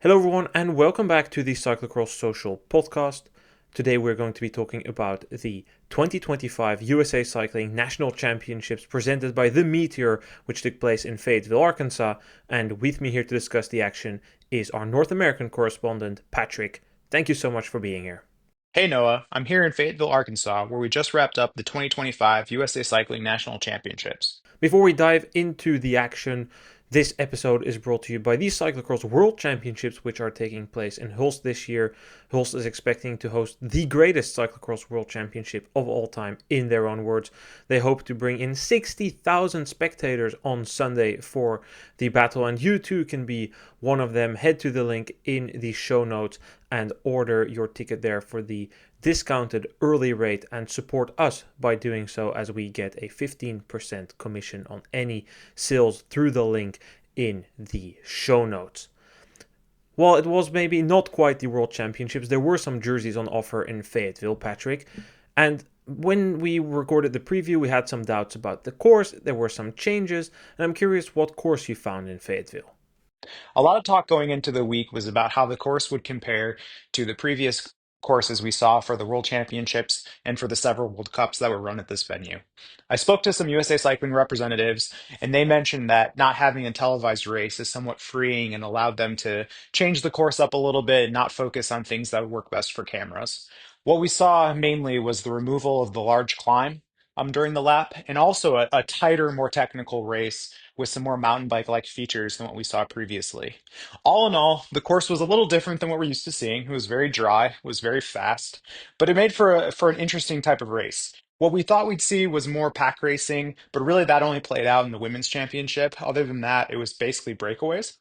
Hello, everyone, and welcome back to the Cyclocross Social podcast. Today, we're going to be talking about the 2025 USA Cycling National Championships presented by the Meteor, which took place in Faytetteville, Arkansas. And with me here to discuss the action is our North American correspondent, Patrick. Thank you so much for being here. Hey Noah, I'm here in Fayetteville, Arkansas, where we just wrapped up the 2025 USA Cycling National Championships. Before we dive into the action, this episode is brought to you by the Cyclocross World Championships, which are taking place in Hulst this year. Hulst is expecting to host the greatest Cyclocross World Championship of all time, in their own words. They hope to bring in 60,000 spectators on Sunday for the battle, and you too can be one of them. Head to the link in the show notes and order your ticket there for the discounted early rate and support us by doing so, as we get a 15% commission on any sales through the link in the show notes. While it was maybe not quite the World Championships, there were some jerseys on offer in Fayetteville, Patrick. And when we recorded the preview, we had some doubts about the course. There were some changes, and I'm curious what course you found in Fayetteville. A lot of talk going into the week was about how the course would compare to the previous courses we saw for the World Championships and for the several World Cups that were run at this venue. I spoke to some USA Cycling representatives, and they mentioned that not having a televised race is somewhat freeing and allowed them to change the course up a little bit and not focus on things that would work best for cameras. What we saw mainly was the removal of the large climb during the lap, and also a tighter, more technical race with some more mountain bike-like features than what we saw previously. All in all, the course was a little different than what we're used to seeing. It was very dry, was very fast, but it made for an interesting type of race. What we thought we'd see was more pack racing, but really that only played out in the women's championship. Other than that, it was basically breakaways.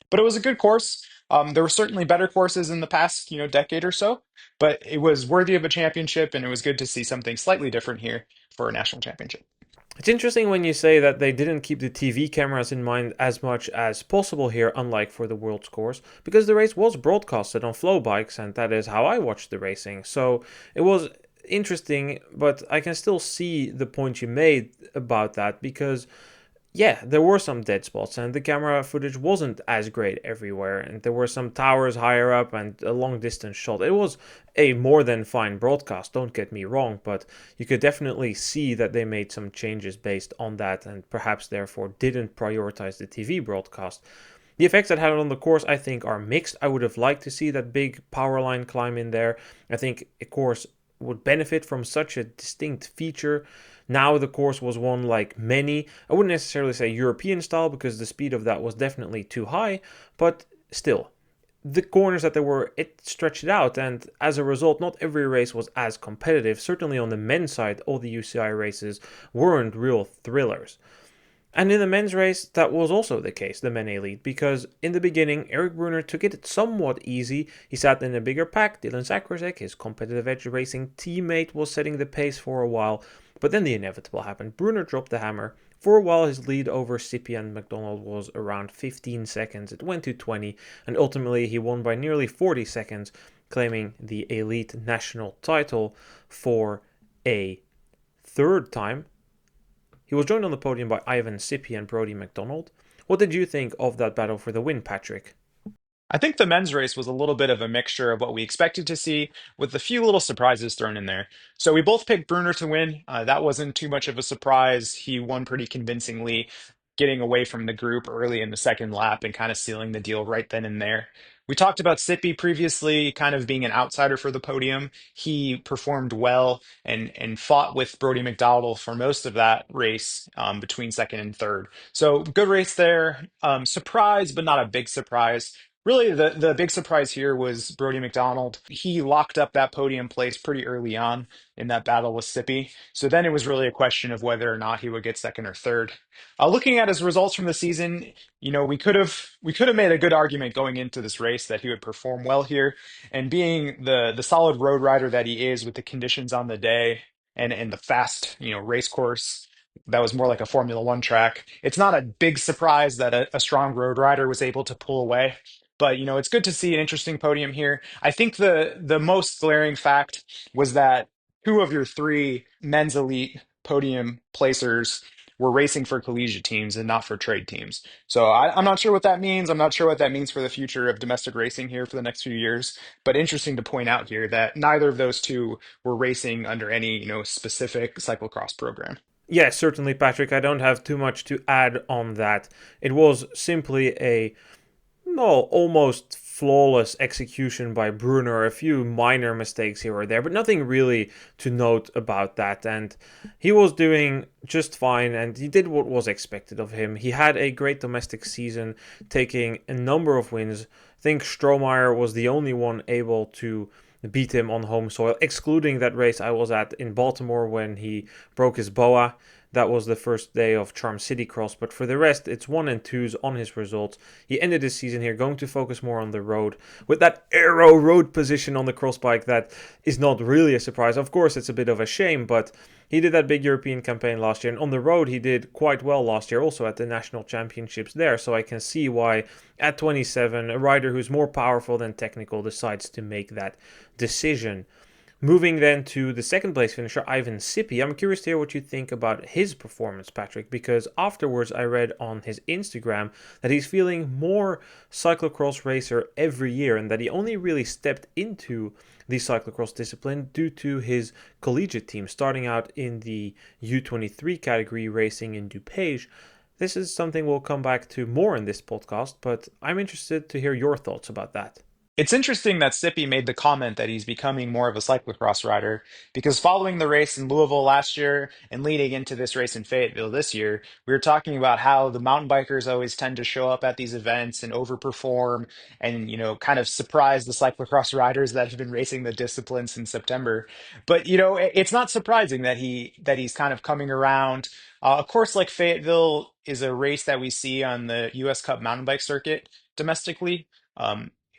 But it was a good course. There were certainly better courses in the past, decade or so, but it was worthy of a championship, and it was good to see something slightly different here for a national championship. It's interesting when you say that they didn't keep the TV cameras in mind as much as possible here, unlike for the World Course, because the race was broadcasted on Flow Bikes, and that is how I watched the racing. So it was interesting, but I can still see the point you made about that, because yeah, there were some dead spots, and the camera footage wasn't as great everywhere, and there were some towers higher up and a long distance shot. It was a more than fine broadcast, don't get me wrong, but you could definitely see that they made some changes based on that, and perhaps therefore didn't prioritize the TV broadcast. The effects it had on the course, I think, are mixed. I would have liked to see that big power line climb in there. I think a course would benefit from such a distinct feature. Now the course was one like many, I wouldn't necessarily say European style, because the speed of that was definitely too high, but still, the corners that there were, it stretched it out, and as a result, not every race was as competitive. Certainly on the men's side, all the UCI races weren't real thrillers. And in the men's race, that was also the case, the men elite, because in the beginning, Eric Brunner took it somewhat easy. He sat in a bigger pack. Dylan Zakrasek, his competitive edge racing teammate, was setting the pace for a while, but then the inevitable happened. Brunner dropped the hammer. For a while, his lead over Cyprian McDonald was around 15 seconds. It went to 20, and ultimately he won by nearly 40 seconds, claiming the elite national title for a third time. He was joined on the podium by Ivan Sipi and Brody McDonald. What did you think of that battle for the win, Patrick? I think the men's race was a little bit of a mixture of what we expected to see, with a few little surprises thrown in there. So we both picked Bruner to win. That wasn't too much of a surprise. He won pretty convincingly, getting away from the group early in the second lap and kind of sealing the deal right then and there. We talked about Sippy previously, kind of being an outsider for the podium. He performed well and fought with Brody McDowell for most of that race, between second and third. So good race there. Surprise, but not a big surprise. Really, the big surprise here was Brody McDonald. He locked up that podium place pretty early on in that battle with Sippy. So then it was really a question of whether or not he would get second or third. Looking at his results from the season, we could have made a good argument going into this race that he would perform well here. And being the solid road rider that he is, with the conditions on the day and the fast, race course that was more like a Formula One track, it's not a big surprise that a strong road rider was able to pull away. But it's good to see an interesting podium here. I think the most glaring fact was that two of your three men's elite podium placers were racing for collegiate teams and not for trade teams. So I'm not sure what that means. I'm not sure what that means for the future of domestic racing here for the next few years. But interesting to point out here that neither of those two were racing under any, specific cyclocross program. Yes, certainly, Patrick. I don't have too much to add on that. It was simply a no, almost flawless execution by Brunner. A few minor mistakes here or there, but nothing really to note about that. And he was doing just fine, and he did what was expected of him. He had a great domestic season, taking a number of wins. I think Strohmeyer was the only one able to beat him on home soil, excluding that race I was at in Baltimore when he broke his boa. That was the first day of Charm City Cross, but for the rest, it's 1 and 2s on his results. He ended his season here going to focus more on the road with that aero road position on the cross bike. That is not really a surprise. Of course, it's a bit of a shame, but he did that big European campaign last year, and on the road, he did quite well last year, also at the national championships there. So I can see why, at 27, a rider who's more powerful than technical decides to make that decision. Moving then to the second place finisher, Ivan Sippi. I'm curious to hear what you think about his performance, Patrick, because afterwards I read on his Instagram that he's feeling more cyclocross racer every year and that he only really stepped into the cyclocross discipline due to his collegiate team, starting out in the U23 category racing in DuPage. This is something we'll come back to more in this podcast, but I'm interested to hear your thoughts about that. It's interesting that Sippy made the comment that he's becoming more of a cyclocross rider because following the race in Louisville last year and leading into this race in Fayetteville this year, we were talking about how the mountain bikers always tend to show up at these events and overperform and, kind of surprise the cyclocross riders that have been racing the discipline since September. But, it's not surprising that he's kind of coming around. Of course, like Fayetteville is a race that we see on the US Cup mountain bike circuit domestically.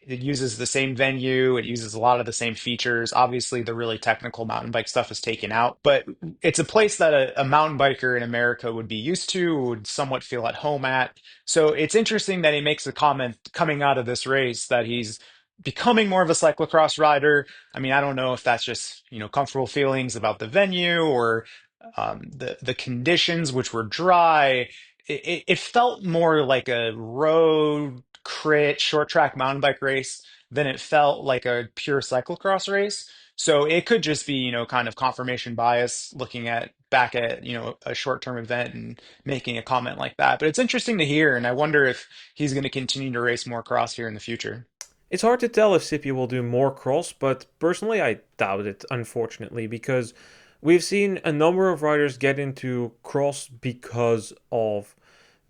It uses the same venue. It uses a lot of the same features. Obviously, the really technical mountain bike stuff is taken out, but it's a place that a mountain biker in America would be used to, would somewhat feel at home at. So it's interesting that he makes a comment coming out of this race that he's becoming more of a cyclocross rider. I mean, I don't know if that's just, comfortable feelings about the venue or the conditions, which were dry. It felt more like a road crit short track mountain bike race than it felt like a pure cyclocross race. So it could just be, kind of confirmation bias looking at back at, a short-term event and making a comment like that. But it's interesting to hear, and I wonder if he's going to continue to race more cross here in the future. It's hard to tell if Sippi will do more cross, but personally I doubt it, unfortunately, because we've seen a number of riders get into cross because of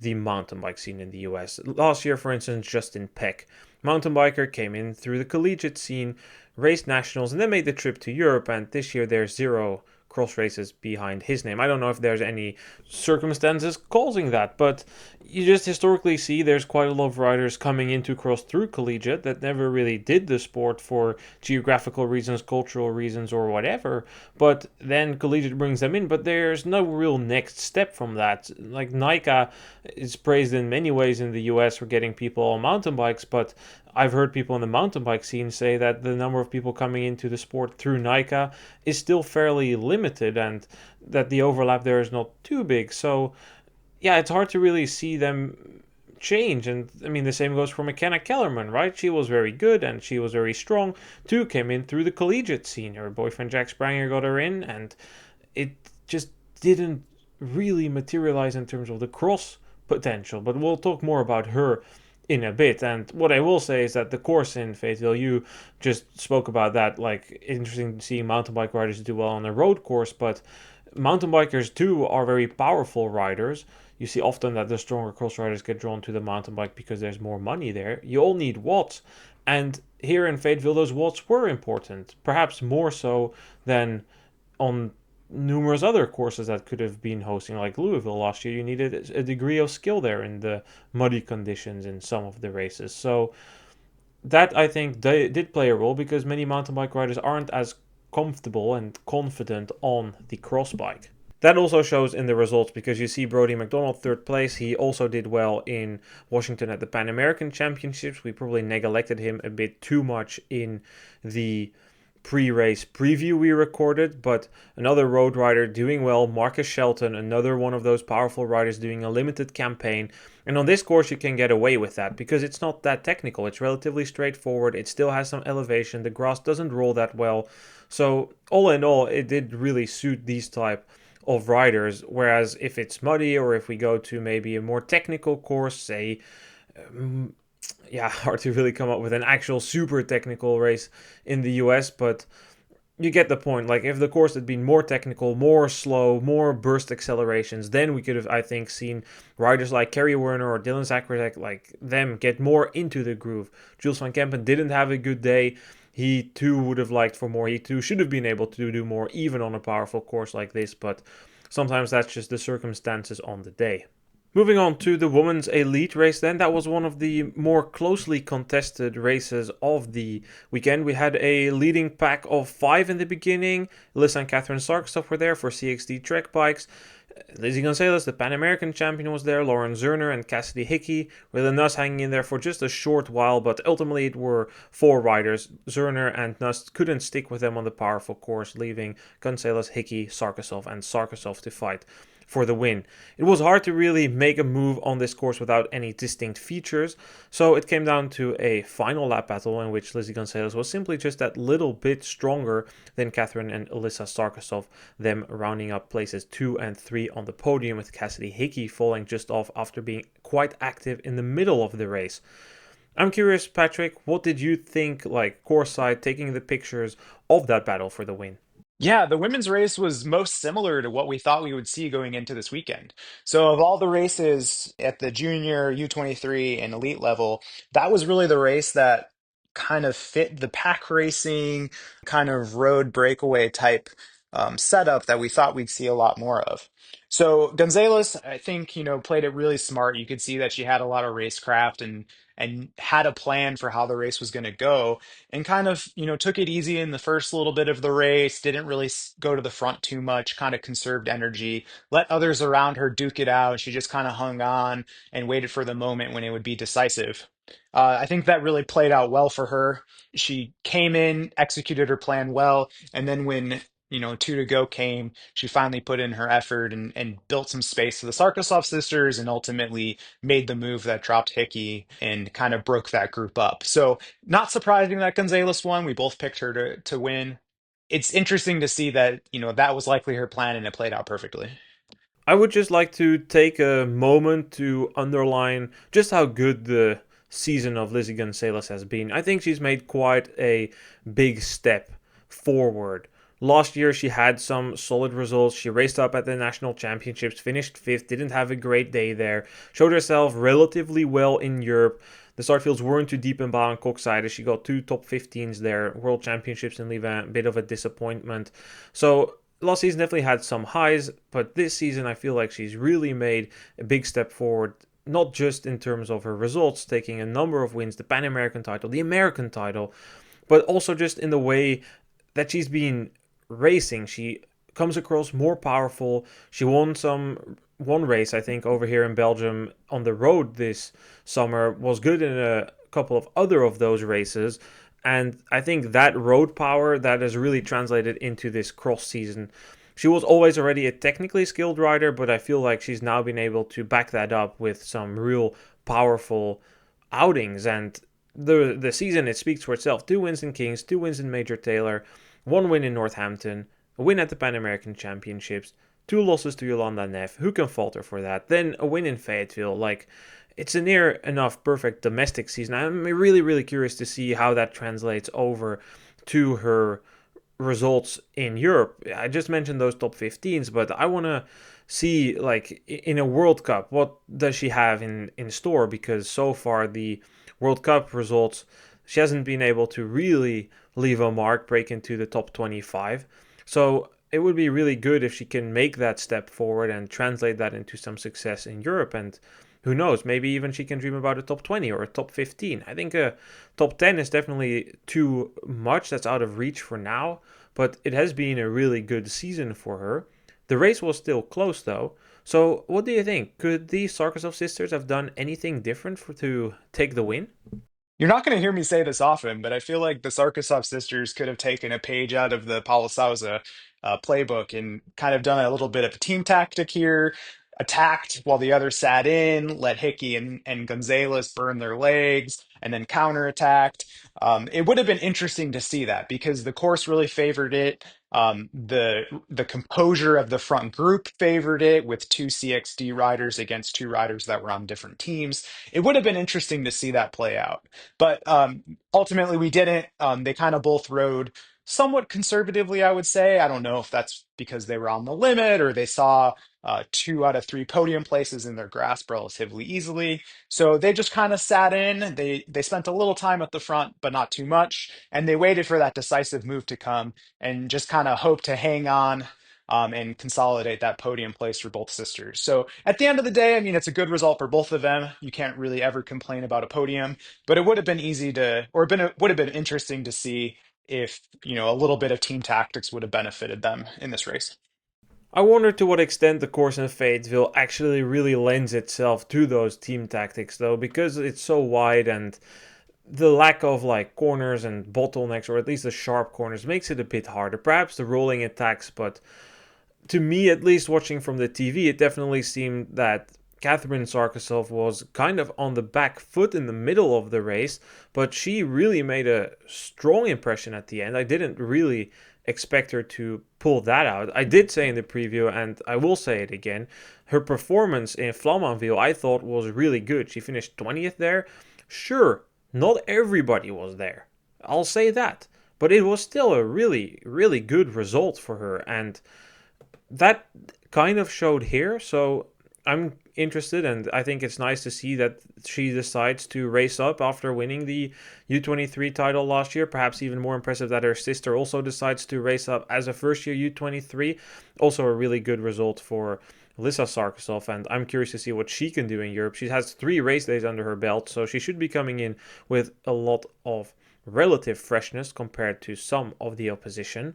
the mountain bike scene in the US. Last year, for instance, Justin Peck, mountain biker, came in through the collegiate scene, raced nationals, and then made the trip to Europe. And this year, there's zero cross races behind his name. I don't know if there's any circumstances causing that, but you just historically see there's quite a lot of riders coming into cross through collegiate that never really did the sport for geographical reasons, cultural reasons, or whatever. But then collegiate brings them in, but there's no real next step from that. Like NICA is praised in many ways in the US for getting people on mountain bikes, but I've heard people in the mountain bike scene say that the number of people coming into the sport through NICA is still fairly limited and that the overlap there is not too big. So, yeah, it's hard to really see them change. And I mean, the same goes for McKenna Kellerman, right? She was very good and she was very strong too, came in through the collegiate scene. Her boyfriend Jack Spranger got her in, and it just didn't really materialize in terms of the cross potential. But we'll talk more about her in a bit. And what I will say is that the course in Fayetteville, you just spoke about that, like interesting seeing mountain bike riders do well on a road course, but mountain bikers too are very powerful riders. You see often that the stronger cross riders get drawn to the mountain bike because there's more money there. You all need watts, and here in Fayetteville those watts were important, perhaps more so than on numerous other courses that could have been hosting, like Louisville last year. You needed a degree of skill there in the muddy conditions in some of the races. So that, I think, did play a role because many mountain bike riders aren't as comfortable and confident on the cross bike. That also shows in the results because you see Brody McDonald third place. He also did well in Washington at the Pan American Championships. We probably neglected him a bit too much in the pre-race preview we recorded, but another road rider doing well, Marcus Shelton, another one of those powerful riders doing a limited campaign. And on this course you can get away with that because it's not that technical. It's relatively straightforward. It still has some elevation. The grass doesn't roll that well. So all in all, it did really suit these type of riders. Whereas if it's muddy or if we go to maybe a more technical course, say yeah, hard to really come up with an actual super technical race in the US, but you get the point. Like, if the course had been more technical, more slow, more burst accelerations, then we could have, I think, seen riders like Kerry Werner or Dylan Zakrajek, like them, get more into the groove. Jules van Kempen didn't have a good day. He too would have liked for more. He too should have been able to do more, even on a powerful course like this, but sometimes that's just the circumstances on the day. Moving on to the women's elite race, then, that was one of the more closely contested races of the weekend. We had a leading pack of 5 in the beginning. Alyssa and Catherine Sarkstoff were there for CXD Trek bikes. Lizzie Gonzalez, the Pan American champion, was there. Lauren Zerner and Cassidy Hickey, with the Nuss hanging in there for just a short while, but ultimately it were 4 riders. Zerner and Nuss couldn't stick with them on the powerful course, leaving Gonzalez, Hickey, Sarkisov, and Sarkisov to fight for the win. It was hard to really make a move on this course without any distinct features, so it came down to a final lap battle in which Lizzie Gonzalez was simply just that little bit stronger than Catherine and Alyssa Sarkisov, them rounding up places 2 and 3 on the podium, with Cassidy Hickey falling just off after being quite active in the middle of the race. I'm curious, Patrick, what did you think, like, course side, taking the pictures of that battle for the win? Yeah, the women's race was most similar to what we thought we would see going into this weekend. So, of all the races at the junior, U23, and elite level, that was really the race that kind of fit the pack racing, kind of road breakaway type setup that we thought we'd see a lot more of. So, Gonzalez, I think, played it really smart. You could see that she had a lot of racecraft and had a plan for how the race was going to go and kind of, took it easy in the first little bit of the race, didn't really go to the front too much, kind of conserved energy, let others around her duke it out. She just kind of hung on and waited for the moment when it would be decisive. I think that really played out well for her. She came in, executed her plan well, and then when 2 to go came, she finally put in her effort and built some space for the Sarkisov sisters and ultimately made the move that dropped Hickey and kind of broke that group up. So not surprising that Gonzalez won. We both picked her to win. It's interesting to see that, that was likely her plan and it played out perfectly. I would just like to take a moment to underline just how good the season of Lizzie Gonzalez has been. I think she's made quite a big step forward. Last year, she had some solid results. She raced up at the national championships, finished 5th, didn't have a great day there, showed herself relatively well in Europe. The start fields weren't too deep in Baan Koksijde. She got 2 top 15s there. World Championships in Louvain, a bit of a disappointment. So last season definitely had some highs, but this season I feel like she's really made a big step forward, not just in terms of her results, taking a number of wins, the Pan American title, the American title, but also just in the way that she's been racing. She comes across more powerful. She won one race, I think, over here in Belgium on the road this summer, was good in a couple of other of those races. And I think that road power that has really translated into this cross season. She was always already a technically skilled rider, but I feel like she's now been able to back that up with some real powerful outings. And the season, it speaks for itself. 2 wins in Kings, 2 wins in Major Taylor, 1 win in Northampton, a win at the Pan American Championships, 2 losses to Yolanda Neff. Who can falter for that? Then a win in Fayetteville. Like, it's a near enough perfect domestic season. I'm really, really curious to see how that translates over to her results in Europe. I just mentioned those top 15s, but I want to see, like, in a World Cup, what does she have in store? Because so far the World Cup results, she hasn't been able to really leave a mark, break into the top 25. So it would be really good if she can make that step forward and translate that into some success in Europe. And who knows, maybe even she can dream about a top 20 or a top 15. I think a top 10 is definitely too much. That's out of reach for now, but it has been a really good season for her. The race was still close though. So what do you think? Could the Sarkisov sisters have done anything different to take the win? You're not going to hear me say this often, but I feel like the Sarkisov sisters could have taken a page out of the Paulo playbook and kind of done a little bit of a team tactic here, attacked while the others sat in, let Hickey and Gonzalez burn their legs, and then counterattacked. It would have been interesting to see that because the course really favored it. The composure of the front group favored it with two CXD riders against two riders that were on different teams. It would have been interesting to see that play out. But ultimately, we didn't. They kind of both rode somewhat conservatively, I would say. I don't know if that's because they were on the limit or they saw two out of three podium places in their grasp relatively easily. So they just kind of sat in. They spent a little time at the front, but not too much, and they waited for that decisive move to come and just kind of hoped to hang on. And consolidate that podium place for both sisters. So at the end of the day, I mean, it's a good result for both of them. You can't really ever complain about a podium, but it would have been easy to, or would have been interesting to see if, a little bit of team tactics would have benefited them in this race. I wonder to what extent the course in Fayetteville actually really lends itself to those team tactics, though, because it's so wide and the lack of like corners and bottlenecks, or at least the sharp corners, makes it a bit harder. Perhaps the rolling attacks, but to me, at least watching from the TV, it definitely seemed that Catherine Sarkisov was kind of on the back foot in the middle of the race, but she really made a strong impression at the end. I didn't really expect her to pull that out. I did say in the preview, and I will say it again, her performance in Flamanville I thought was really good. She finished 20th there. Sure, not everybody was there. I'll say that. But it was still a really, really good result for her, and that kind of showed here. So I'm interested, and I think it's nice to see that she decides to race up after winning the U23 title last year. Perhaps even more impressive that her sister also decides to race up as a first year U23. Also, a really good result for Lisa Sarkisov, and I'm curious to see what she can do in Europe. She has 3 race days under her belt, so she should be coming in with a lot of relative freshness compared to some of the opposition.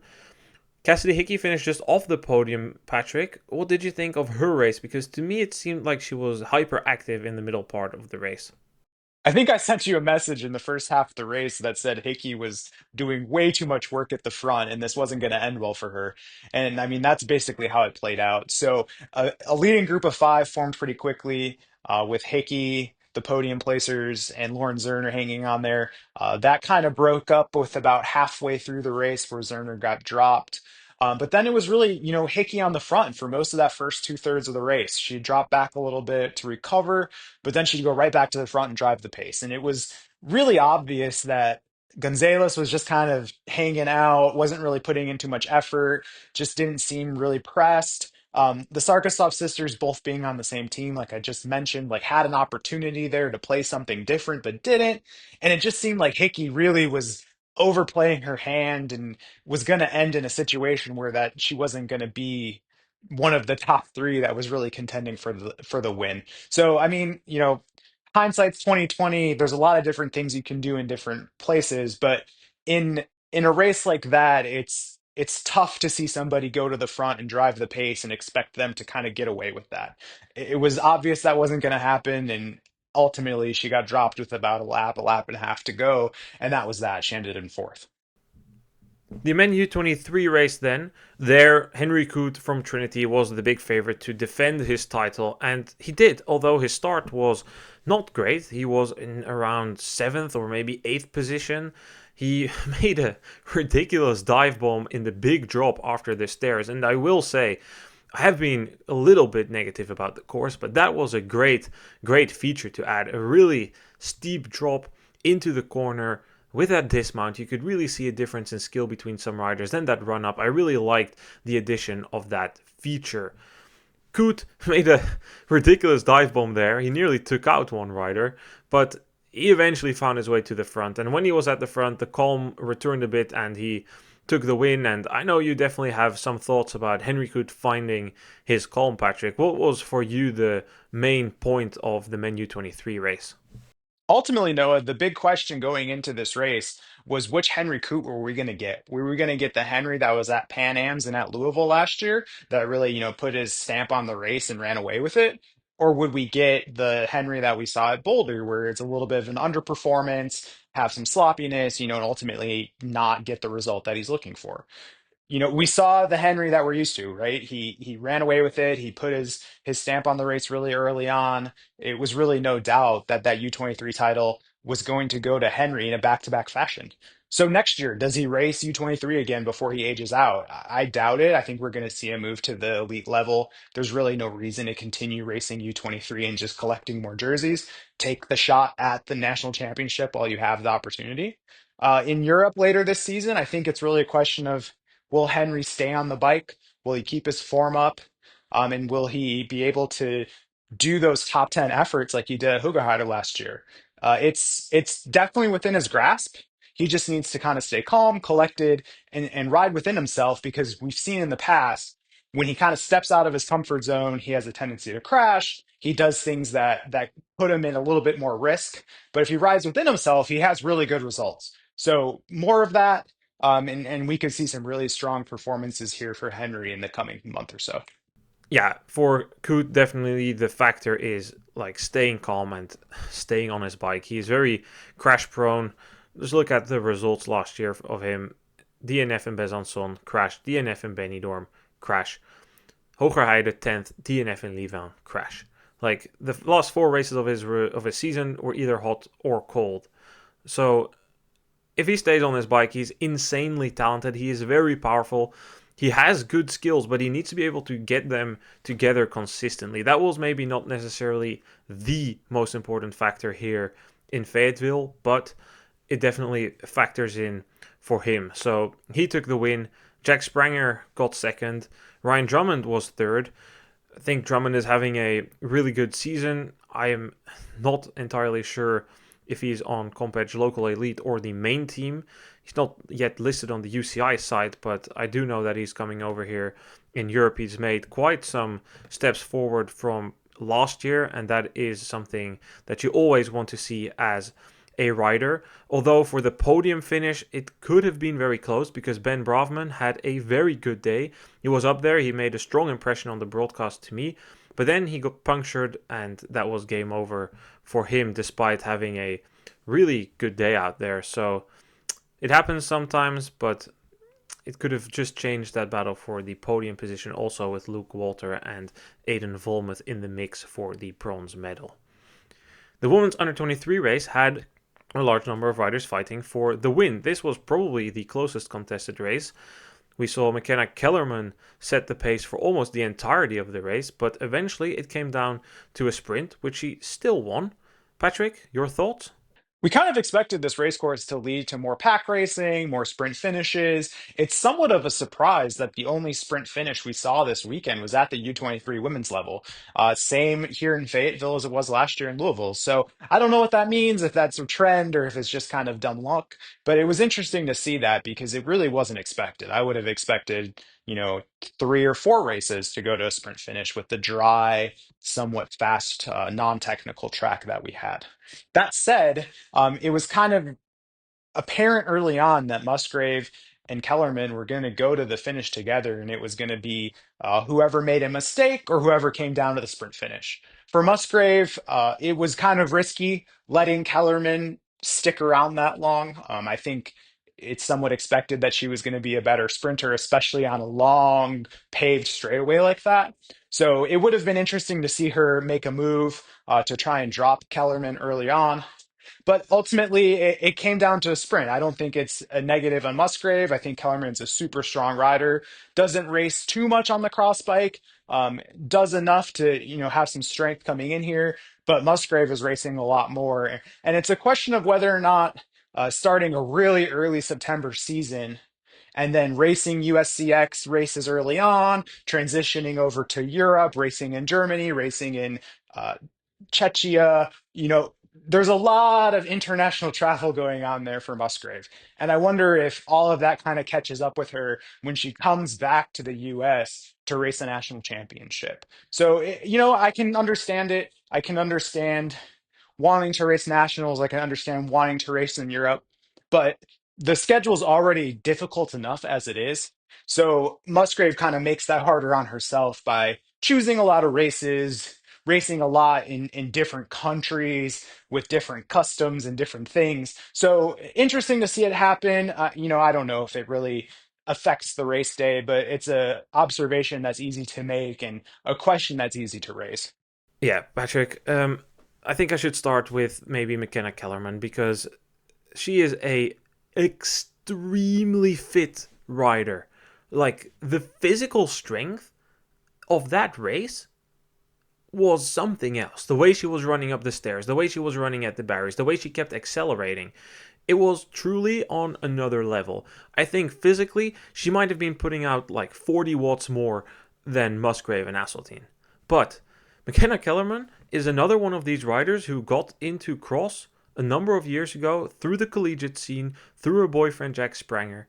Cassidy Hickey finished just off the podium, Patrick. What did you think of her race? Because to me, it seemed like she was hyperactive in the middle part of the race. I think I sent you a message in the first half of the race that said Hickey was doing way too much work at the front and this wasn't going to end well for her. And I mean, that's basically how it played out. So a leading group of five formed pretty quickly with Hickey, the podium placers, and Lauren Zerner hanging on there. That kind of broke up with about halfway through the race where Zerner got dropped. But then it was really, Hickey on the front for most of that first two-thirds of the race. She dropped back a little bit to recover, but then she'd go right back to the front and drive the pace. And it was really obvious that Gonzalez was just kind of hanging out, wasn't really putting in too much effort, just didn't seem really pressed. The Sarkisov sisters, both being on the same team, like I just mentioned, like had an opportunity there to play something different, but didn't. And it just seemed like Hickey really was overplaying her hand and was going to end in a situation where that she wasn't going to be one of the top three that was really contending for the win. So, I mean, hindsight's 2020. There's a lot of different things you can do in different places, but in in a race like that, it's tough to see somebody go to the front and drive the pace and expect them to kind of get away with that. It was obvious that wasn't going to happen, and ultimately she got dropped with about a lap and a half to go, and that was that. She ended in fourth. The men U23 race then, there Henry Coote from Trinity was the big favorite to defend his title, and he did, although his start was not great. He was in around 7th or maybe 8th position. He made a ridiculous dive bomb in the big drop after the stairs, and I will say, I have been a little bit negative about the course, but that was a great, great feature to add. A really steep drop into the corner with that dismount. You could really see a difference in skill between some riders. Then that run up, I really liked the addition of that feature. Coot made a ridiculous dive bomb there. He nearly took out one rider, but he eventually found his way to the front. And when he was at the front, the calm returned a bit and he took the win. And I know you definitely have some thoughts about Henry Coot finding his calm, Patrick. What was for you the main point of the Men U23 race? Ultimately, Noah, the big question going into this race was which Henry Cooper were we going to get? Were we going to get the Henry that was at Pan Am's and at Louisville last year that really, put his stamp on the race and ran away with it? Or would we get the Henry that we saw at Boulder, where it's a little bit of an underperformance, have some sloppiness, and ultimately not get the result that he's looking for? We saw the Henry that we're used to, right? He ran away with it. He put his stamp on the race really early on. It was really no doubt that that U23 title was going to go to Henry in a back-to-back fashion. So next year, does he race U23 again before he ages out? I doubt it. I think we're going to see him move to the elite level. There's really no reason to continue racing U23 and just collecting more jerseys. Take the shot at the national championship while you have the opportunity. In Europe later this season, I think it's really a question of, will Henry stay on the bike? Will he keep his form up? And will he be able to do those top 10 efforts like he did at Hoogerheide last year? It's definitely within his grasp. He just needs to kind of stay calm, collected, and ride within himself, because we've seen in the past when he kind of steps out of his comfort zone, he has a tendency to crash. He does things that put him in a little bit more risk. But if he rides within himself, he has really good results. So more of that, and we could see some really strong performances here for Henry in the coming month or so. Yeah, for Koot, definitely the factor is like staying calm and staying on his bike. He's very crash prone. Just look at the results last year of him. DNF in Besançon, crash. DNF in Benidorm, crash. Hoogerheide 10th, DNF in Louvain, crash. Like the last four races of his season were either hot or cold. So if he stays on his bike, he's insanely talented. He is very powerful. He has good skills, but he needs to be able to get them together consistently. That was maybe not necessarily the most important factor here in Fayetteville, but it definitely factors in for him. So he took the win. Jack Spranger got second. Ryan Drummond was third. I think Drummond is having a really good season. I am not entirely sure if he's on Compedge Local Elite or the main team. He's not yet listed on the UCI site, but I do know that he's coming over here in Europe. He's made quite some steps forward from last year, and that is something that you always want to see as a rider. Although for the podium finish, it could have been very close because Ben Bravman had a very good day. He was up there. He made a strong impression on the broadcast to me. But then he got punctured, and that was game over for him, despite having a really good day out there. So it happens sometimes, but it could have just changed that battle for the podium position also, with Luke Walter and Aidan Volmuth in the mix for the bronze medal. The women's under 23 race had a large number of riders fighting for the win. This was probably the closest contested race. We saw McKenna Kellerman set the pace for almost the entirety of the race, but eventually it came down to a sprint, which she still won. Patrick, your thoughts? We kind of expected this race course to lead to more pack racing, more sprint finishes. It's somewhat of a surprise that the only sprint finish we saw this weekend was at the U23 women's level. Same here in Fayetteville as it was last year in Louisville. So I don't know what that means, if that's a trend or if it's just kind of dumb luck. But it was interesting to see that because it really wasn't expected. I would have expected, three or four races to go to a sprint finish with the dry, somewhat fast, non-technical track that we had. That said, it was kind of apparent early on that Musgrave and Kellerman were going to go to the finish together, and it was going to be whoever made a mistake or whoever came down to the sprint finish. For Musgrave, it was kind of risky letting Kellerman stick around that long. I think it's somewhat expected that she was going to be a better sprinter, especially on a long paved straightaway like that. So it would have been interesting to see her make a move to try and drop Kellerman early on. But ultimately, it came down to a sprint. I don't think it's a negative on Musgrave. I think Kellerman's a super strong rider. Doesn't race too much on the cross bike. Does enough to have some strength coming in here. But Musgrave is racing a lot more, and it's a question of whether or not starting a really early September season and then racing USCX races early on, transitioning over to Europe, racing in Germany, racing in uh, Czechia. There's a lot of international travel going on there for Musgrave. And I wonder if all of that kind of catches up with her when she comes back to the US to race a national championship. So, I can understand it. I can understand wanting to race nationals. I can understand wanting to race in Europe, but the schedule's already difficult enough as it is. So Musgrave kind of makes that harder on herself by choosing a lot of races, racing a lot in different countries with different customs and different things. So interesting to see it happen. I don't know if it really affects the race day, but it's a observation that's easy to make and a question that's easy to raise. Yeah, Patrick. I think I should start with maybe McKenna Kellerman because she is a extremely fit rider. Like the physical strength of that race was something else. The way she was running up the stairs, the way she was running at the barriers, the way she kept accelerating. It was truly on another level. I think physically, she might have been putting out like 40 watts more than Musgrave and Asseltine. But McKenna Kellerman is another one of these riders who got into cross a number of years ago through the collegiate scene, through her boyfriend Jack Spranger,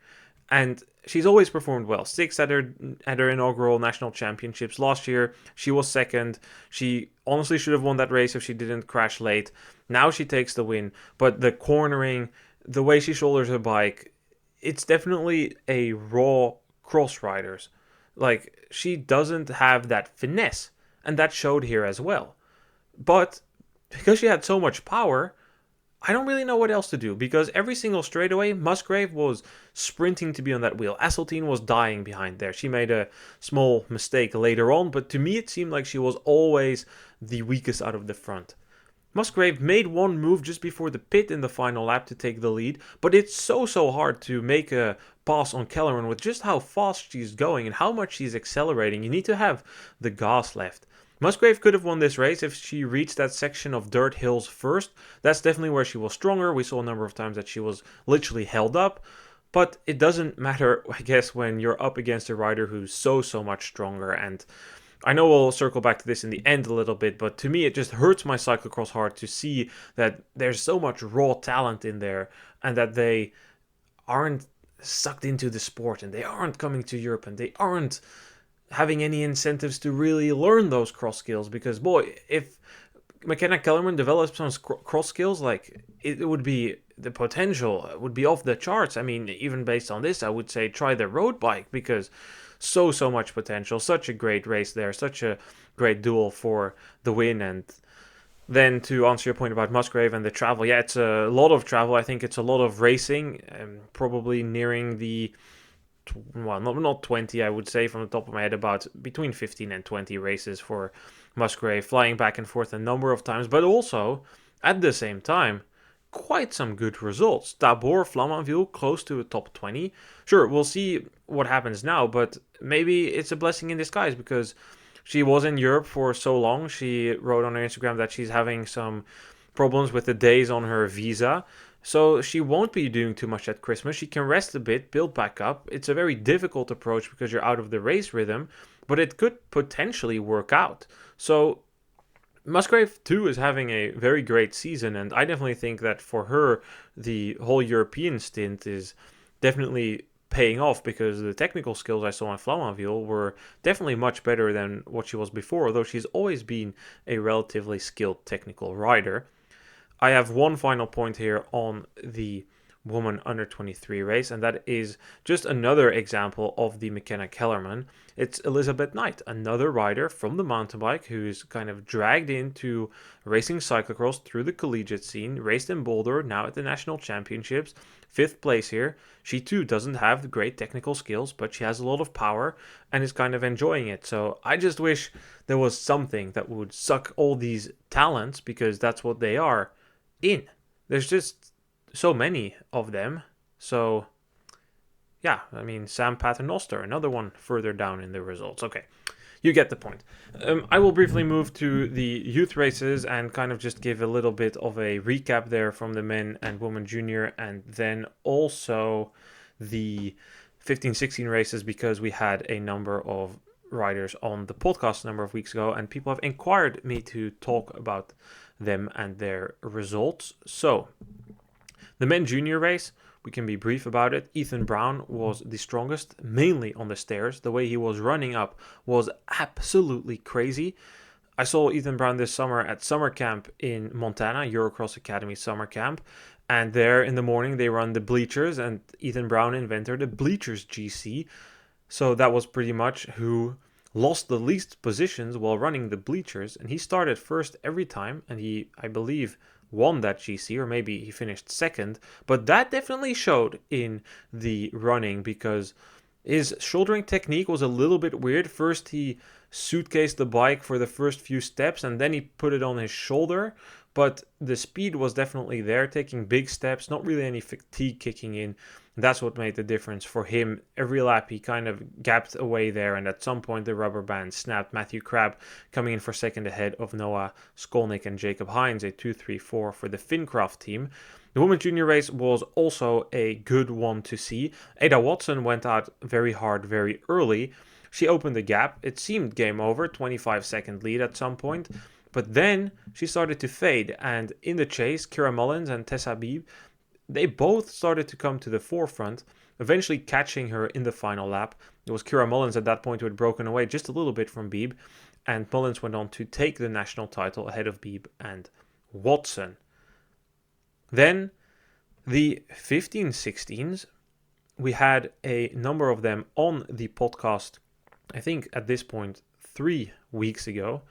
and she's always performed well. Sixth at her inaugural national championships last year. She was second. She honestly should have won that race if she didn't crash late. Now she takes the win, but the cornering, the way she shoulders her bike, it's definitely a raw cross riders. Like she doesn't have that finesse, and that showed here as well. But because she had so much power, I don't really know what else to do because every single straightaway, Musgrave was sprinting to be on that wheel. Asseltine was dying behind there. She made a small mistake later on, but to me it seemed like she was always the weakest out of the front. Musgrave made one move just before the pit in the final lap to take the lead, but it's so hard to make a pass on Kellerman with just how fast she's going and how much she's accelerating. You need to have the gas left. Musgrave could have won this race if she reached that section of dirt hills first. That's definitely where she was stronger. We saw a number of times that she was literally held up. But it doesn't matter, I guess, when you're up against a rider who's so much stronger. And I know we'll circle back to this in the end a little bit, but to me it just hurts my cyclocross heart to see that there's so much raw talent in there and that they aren't sucked into the sport and they aren't coming to Europe and they aren't having any incentives to really learn those cross skills. Because boy, if McKenna Kellerman develops some cross skills, like it would be, the potential would be off the charts. I mean, even based on this, I would say try the road bike because so much potential, such a great race there, such a great duel for the win. And then to answer your point about Musgrave and the travel, yeah, it's a lot of travel. I think it's a lot of racing, probably nearing the, well, not 20, I would say from the top of my head, about between 15 and 20 races for Musgrave, flying back and forth a number of times, but also at the same time, quite some good results. Tabor, Flamanville, close to a top 20. Sure, we'll see what happens now, but maybe it's a blessing in disguise because she was in Europe for so long. She wrote on her Instagram that she's having some problems with the days on her visa. So she won't be doing too much at Christmas. She can rest a bit, build back up. It's a very difficult approach because you're out of the race rhythm, but it could potentially work out. So Musgrave too is having a very great season, and I definitely think that for her, the whole European stint is definitely paying off because the technical skills I saw in Flamanville were definitely much better than what she was before, although she's always been a relatively skilled technical rider. I have one final point here on the woman under 23 race, and that is just another example of the McKenna Kellerman. It's Elizabeth Knight, another rider from the mountain bike who's kind of dragged into racing cyclocross through the collegiate scene, raced in Boulder, now at the national championships, fifth place here. She too doesn't have the great technical skills, but she has a lot of power and is kind of enjoying it. So I just wish there was something that would suck all these talents, because that's what they are, in. There's just so many of them. So yeah, I mean, Sam Paternoster, another one further down in the results. Okay, you get the point. I will briefly move to the youth races and kind of just give a little bit of a recap there from the men and women junior, and then also the 15-16 races, because we had a number of riders on the podcast a number of weeks ago and people have inquired me to talk about them and their results. So the men junior race, we can be brief about it. Ethan Brown was the strongest, mainly on the stairs. The way he was running up was absolutely crazy. I saw Ethan Brown this summer at summer camp in Montana, Eurocross Academy summer camp. And there in the morning they run the bleachers, and Ethan Brown invented the bleachers GC. So that was pretty much who lost the least positions while running the bleachers, and he started first every time, and he, I believe, won that GC, or maybe he finished second. But that definitely showed in the running because his shouldering technique was a little bit weird. First, he suitcased the bike for the first few steps, and then he put it on his shoulder. But the speed was definitely there, taking big steps, not really any fatigue kicking in. That's what made the difference for him. Every lap he kind of gapped away there, and at some point the rubber band snapped. Matthew Crabb coming in for second ahead of Noah Skolnick and Jacob Hines, a 2-3-4 for the Fincraft team. The women's junior race was also a good one to see. Ada Watson went out very hard very early. She opened the gap. It seemed game over, 25-second lead at some point. But then she started to fade, and in the chase, Kira Mullins and Tessa Beebe, they both started to come to the forefront, eventually catching her in the final lap. It was Kira Mullins at that point who had broken away just a little bit from Beebe, and Mullins went on to take the national title ahead of Beebe and Watson. Then the 15-16s, we had a number of them on the podcast, I think at this point 3 weeks ago,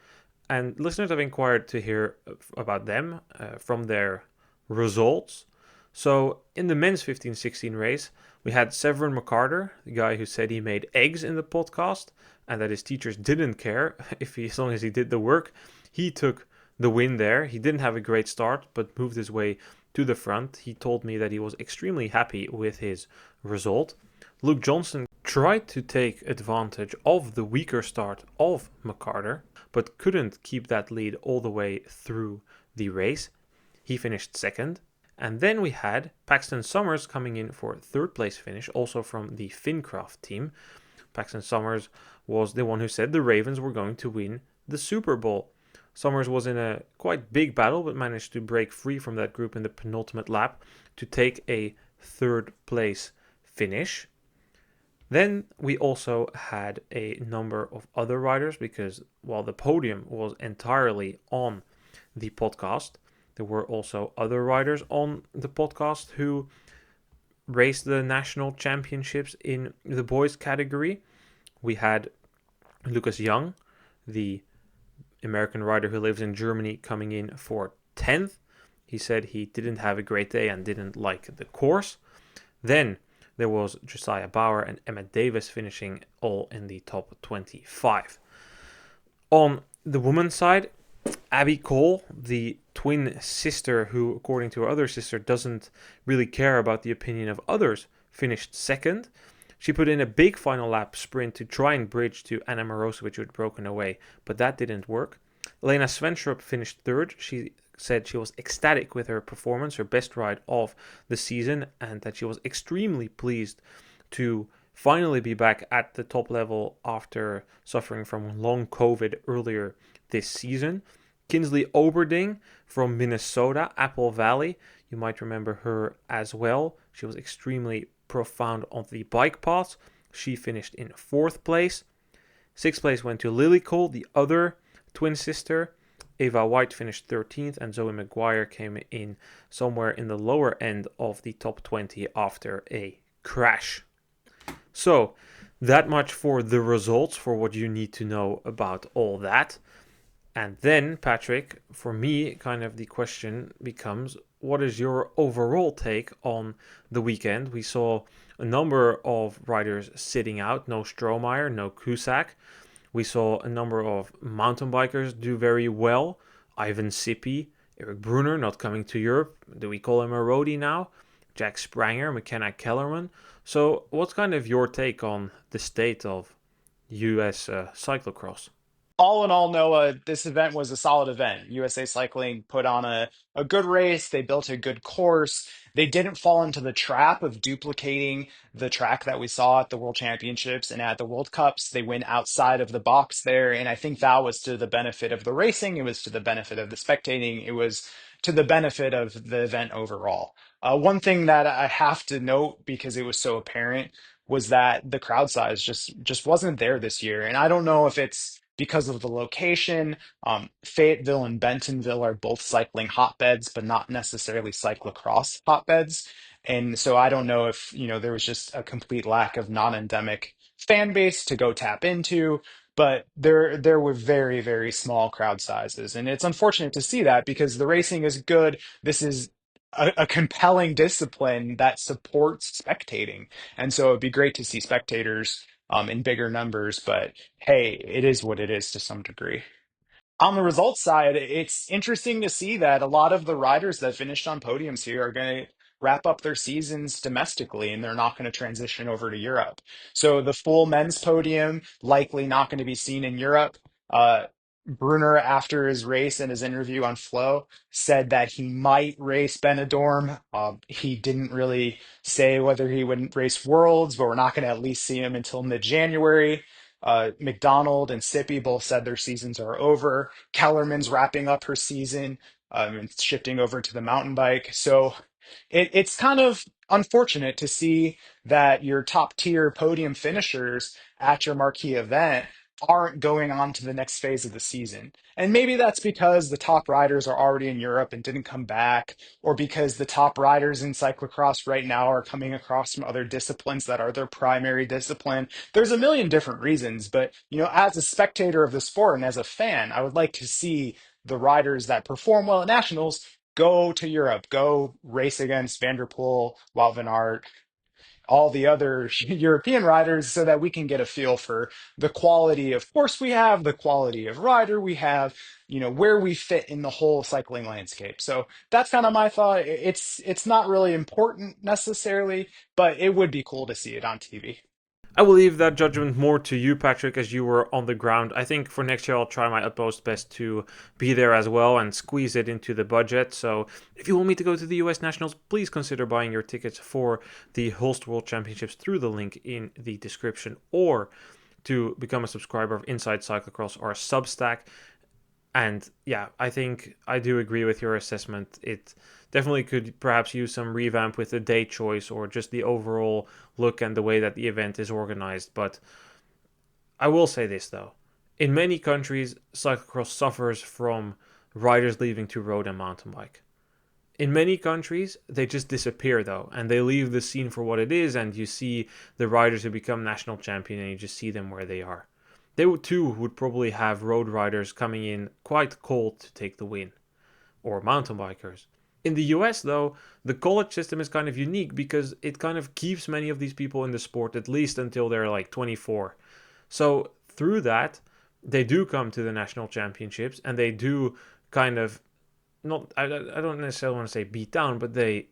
and listeners have inquired to hear about them from their results. So in the men's 15-16 race, we had Severin McCarter, the guy who said he made eggs in the podcast and that his teachers didn't care as long as he did the work. He took the win there. He didn't have a great start, but moved his way to the front. He told me that he was extremely happy with his result. Luke Johnson tried to take advantage of the weaker start of McCarter, but couldn't keep that lead all the way through the race. He finished second. And then we had Paxton Summers coming in for third place finish, also from the Fincraft team. Paxton Summers was the one who said the Ravens were going to win the Super Bowl. Summers was in a quite big battle, but managed to break free from that group in the penultimate lap to take a third place finish. Then we also had a number of other riders because while the podium was entirely on the podcast, there were also other riders on the podcast who raced the national championships in the boys category. We had Lucas Young, the American rider who lives in Germany, coming in for 10th. He said he didn't have a great day and didn't like the course. Then there was Josiah Bauer and Emmett Davis finishing all in the top 25. On the women's side, Abby Cole, the twin sister who, according to her other sister, doesn't really care about the opinion of others, finished second. She put in a big final lap sprint to try and bridge to Anna Marosevic, who had broken away, but that didn't work. Elena Svenstrup finished third. She said she was ecstatic with her performance, her best ride of the season, and that she was extremely pleased to finally be back at the top level after suffering from long COVID earlier this season. Kinsley Oberding from Minnesota, Apple Valley. You might remember her as well. She was extremely profound on the bike paths. She finished in fourth place. Sixth place went to Lily Cole, the other twin sister. Ava White finished 13th, and Zoe McGuire came in somewhere in the lower end of the top 20 after a crash. So, that much for the results, for what you need to know about all that. And then, Patrick, for me, kind of the question becomes, what is your overall take on the weekend? We saw a number of riders sitting out, no Strohmeyer, no Cusack. We saw a number of mountain bikers do very well. Ivan Sippi, Eric Brunner not coming to Europe. Do we call him a roadie now? Jack Spranger, McKenna Kellerman. So what's kind of your take on the state of US cyclocross? All in all, Noah, this event was a solid event. USA Cycling put on a good race. They built a good course. They didn't fall into the trap of duplicating the track that we saw at the World Championships and at the World Cups. They went outside of the box there. And I think that was to the benefit of the racing. It was to the benefit of the spectating. It was to the benefit of the event overall. One thing that I have to note because it was so apparent was that the crowd size just wasn't there this year. And I don't know if it's because of the location. Fayetteville and Bentonville are both cycling hotbeds, but not necessarily cyclocross hotbeds. And so I don't know if, there was just a complete lack of non-endemic fan base to go tap into. but there were very, very small crowd sizes. And it's unfortunate to see that because the racing is good. This is a compelling discipline that supports spectating. And so it'd be great to see spectators in bigger numbers, but hey, it is what it is to some degree. On the results side, it's interesting to see that a lot of the riders that finished on podiums here are going to wrap up their seasons domestically and they're not going to transition over to Europe. So the full men's podium likely not going to be seen in Europe. Uh, Brunner, after his race and his interview on Flow, said that he might race Benidorm. He didn't really say whether he would race Worlds, but we're not going to at least see him until mid-January. McDonald and Sippy both said their seasons are over. Kellerman's wrapping up her season and shifting over to the mountain bike. So it's kind of unfortunate to see that your top tier podium finishers at your marquee event aren't going on to the next phase of the season. And maybe that's because the top riders are already in Europe and didn't come back, or because the top riders in cyclocross right now are coming across from other disciplines that are their primary discipline. There's a million different reasons, but as a spectator of the sport and as a fan, I would like to see the riders that perform well at nationals go to Europe, go race against Vanderpool, Wout van Aert, all the other European riders so that we can get a feel for the quality of course we have, the quality of rider we have, where we fit in the whole cycling landscape. So that's kind of my thought. It's not really important necessarily, but it would be cool to see it on TV. I will leave that judgment more to you, Patrick, as you were on the ground. I think for next year I'll try my utmost best to be there as well and squeeze it into the budget. So if you want me to go to the US Nationals, please consider buying your tickets for the Holst World Championships through the link in the description, or to become a subscriber of Inside Cyclocross or Substack. And yeah, I think I do agree with your assessment. It definitely could perhaps use some revamp with the date choice or just the overall look and the way that the event is organized. But I will say this though. In many countries, cyclocross suffers from riders leaving to road and mountain bike. In many countries, they just disappear though, and they leave the scene for what it is, and you see the riders who become national champion and you just see them where they are. They too would probably have road riders coming in quite cold to take the win, or mountain bikers. In the US, though, the college system is kind of unique because it kind of keeps many of these people in the sport at least until they're like 24. So through that, they do come to the national championships and they do kind of not I don't necessarily want to say beat down, but they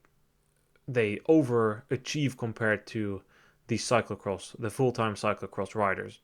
overachieve compared to the full-time cyclocross riders,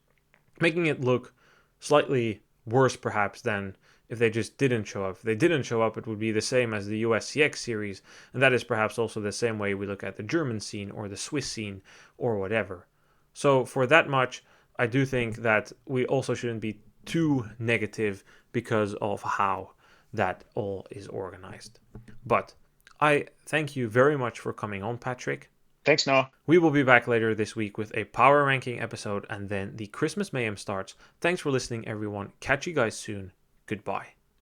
making it look slightly worse perhaps than if they just didn't show up. If they didn't show up, it would be the same as the USCX series, and that is perhaps also the same way we look at the German scene or the Swiss scene or whatever. So for that much, I do think that we also shouldn't be too negative because of how that all is organized. But I thank you very much for coming on, Patrick. Thanks, Noah. We will be back later this week with a power ranking episode, and then the Christmas Mayhem starts. Thanks for listening, everyone. Catch you guys soon. Goodbye.